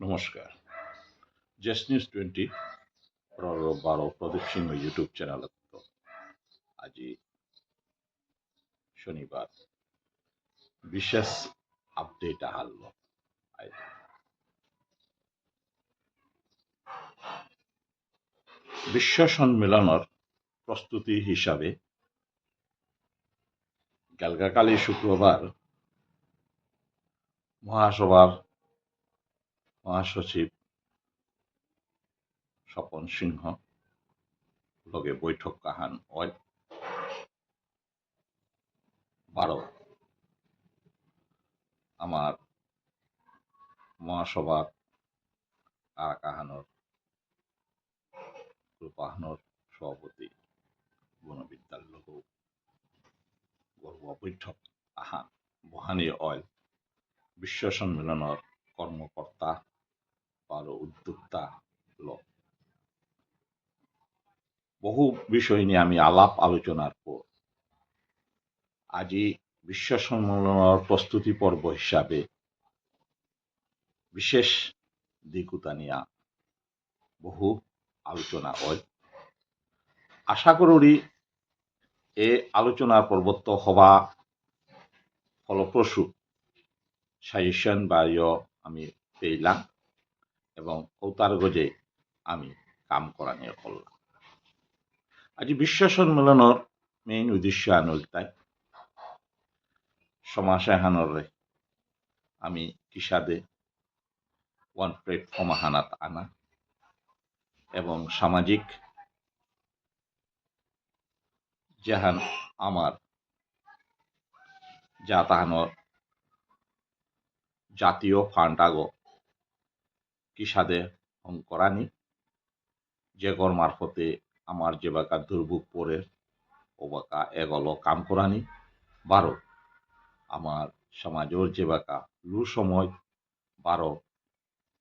নমস্কাৰ। জেছ নিউজ 20 12 প্ৰদীপ সিংহ ইউটিউব চেনেলত আজি শনিবার বিশেষ আপডেট আহাল বিশ্ব সম্মেলনের প্রস্তুতি হিসাবে গেলগাকালি শুক্রবার মহাসভার মহাসচিব স্বপন সিংহ লগে বৈঠক কাহান হয় 12 আমার মহাসভার আকাহানোর রূপাহানোর সভাপতি বনবিদ্যার লগো গর্ব বৈঠক আহান বহানি অয়েল বিশ্ব সম্মেলনের কর্মকর্তা বা উদ্যোক্তা লোক বহু বিষয় নিয়ে আমি আলাপ আলোচনার পর আজি বিশ্ব সম্মেলনের প্রস্তুতি পর্ব হিসাবে বিশেষ দিকুতা নিয়া বহু আলোচনা হয়। আশা করি এই আলোচনার পর্বত হওয়া ফলপ্রসূ সাজেশন বা আমি পেলাম এবং ওতার গজে আমি কাম করা নিয়ে করলাম। আজি বিশ্ব সম্মেলনের মেইন উদ্দেশ্য আনলতাই সমাজহানরে আমি কিসাদে ওয়ান প্ল্যাটফর্ম হানাত আনা এবং সামাজিক যেহান আমার জাতাহানর জাতীয় ফান্ড আগো কিসাদে অঙ্করানি যেগর মারফতে আমার যেবাকা দুর্ভোগ পরে ওবাকা এগলো কাম করানি বারো আমার সমাজের যেবাকা লু সময় বারো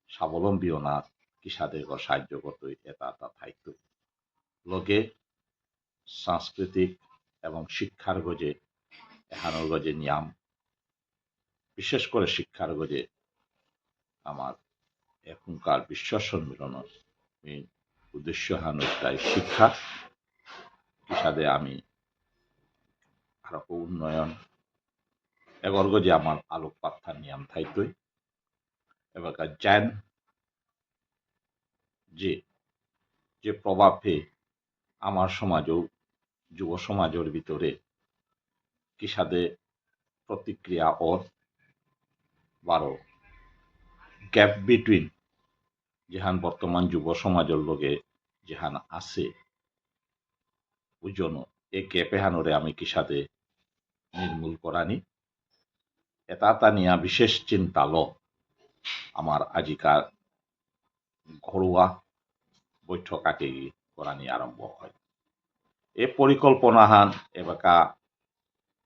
স্বাবলম্বী না কিসাদের সাহায্য করতে এটা থাকত লগে সাংস্কৃতিক এবং শিক্ষার গজে এখানোর গজে নিয়াম বিশেষ করে শিক্ষার গজে আমার এখনকার বিশ্ব সম্মেলনের মেইন উদ্দেশ্য হানোটাই শিক্ষা কিসাদে আমি আরো উন্নয়ন এগর গজে আমার আলোকপাত নিয়াম থাইতই এবার জ্ঞান যে প্রভাবে আমার সমাজও যুব সমাজের ভিতরে কিসাদে প্রতিক্রিয়া ওর বারো গ্যাপ বিটুইন যেহান বর্তমান যুব সমাজের লগে যেহান আছে ওজন এই গ্যাপে হানরে আমি কিসাদে নির্মূল করানি এটা নিয়া বিশেষ চিন্তা ল আমার আজিকার ঘরোয়া বৈঠক আগে করানি আরম্ভ হয়। এই পরিকল্পনা হান এবাকা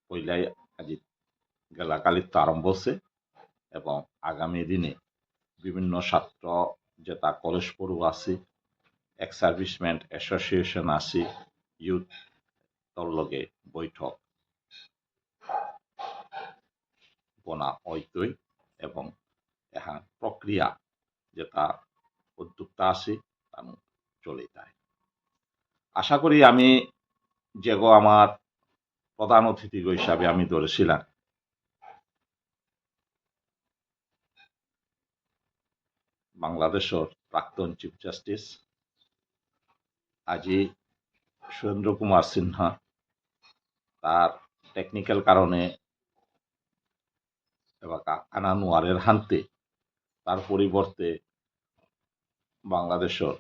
পইলাই আজি গেলাকালিত আরম্ভ হচ্ছে এবং আগামী দিনে বিভিন্ন ছাত্র যেটা কলেজ পড়ুয়া আছে এক্স সার্ভিসমেন এসোসিয়েশন আছে ইউথ তোর লগে বৈঠক বনা হইতই এবং এহান প্রক্রিয়া যেটা উদ্যোক্তা আছে তা চলে যায়। আশা করি আমি যেগো আমার প্রধান অতিথি হিসাবে আমি ধরেছিলাম বাংলাদেশের প্রাক্তন চিফ জাস্টিস আজি সুরেন্দ্র কুমার সিনহা তার টেকনিক্যাল কারণে আনা নোয়ারের হান্তে তার পরিবর্তে বাংলাদেশের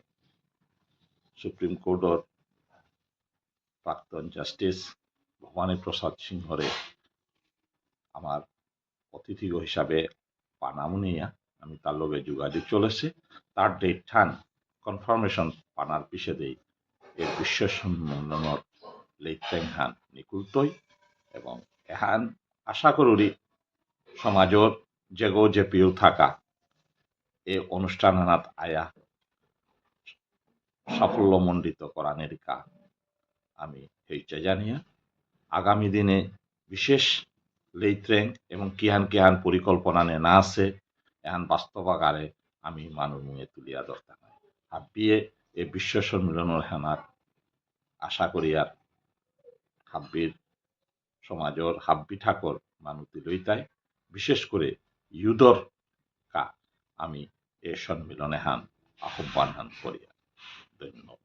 সুপ্রিম কোর্টের প্রাক্তন জাস্টিস ভবানী প্রসাদ সিংহরে আমার অতিথি হিসাবে পানামুনিয়া আমি তার লগে যোগাযোগ চলেছে তার ডেট ঠান কনফার্মেশন পানার পিছে দেই এর বিশ্ব সম্মেলনের লেট্যাং হান নিকুলতই এবং এহান আশা করি সমাজের যেগো যে পিও থাকা এই অনুষ্ঠান হানাত আয়া সাফল্যমণ্ডিত করানের কাজ আমি হেইচা জানিয়া আগামী দিনে বিশেষ লেইত্রেং এবং কিহান কিহান পরিকল্পনা না আছে এহান বাস্তবাকারে আমি মানুষ মুয়ে তুলিয়া ধরতাম হাব্বিয়ে এই বিশ্ব সম্মিলনের হেনার আশা করি আর হাব্বির সমাজৰ হাব্বি ঠাকুর মানুষ লইতাই বিশেষ করে ইউদর কা আমি এই সম্মিলনে হান আহ্বান হান করিয়া ধন্যবাদ।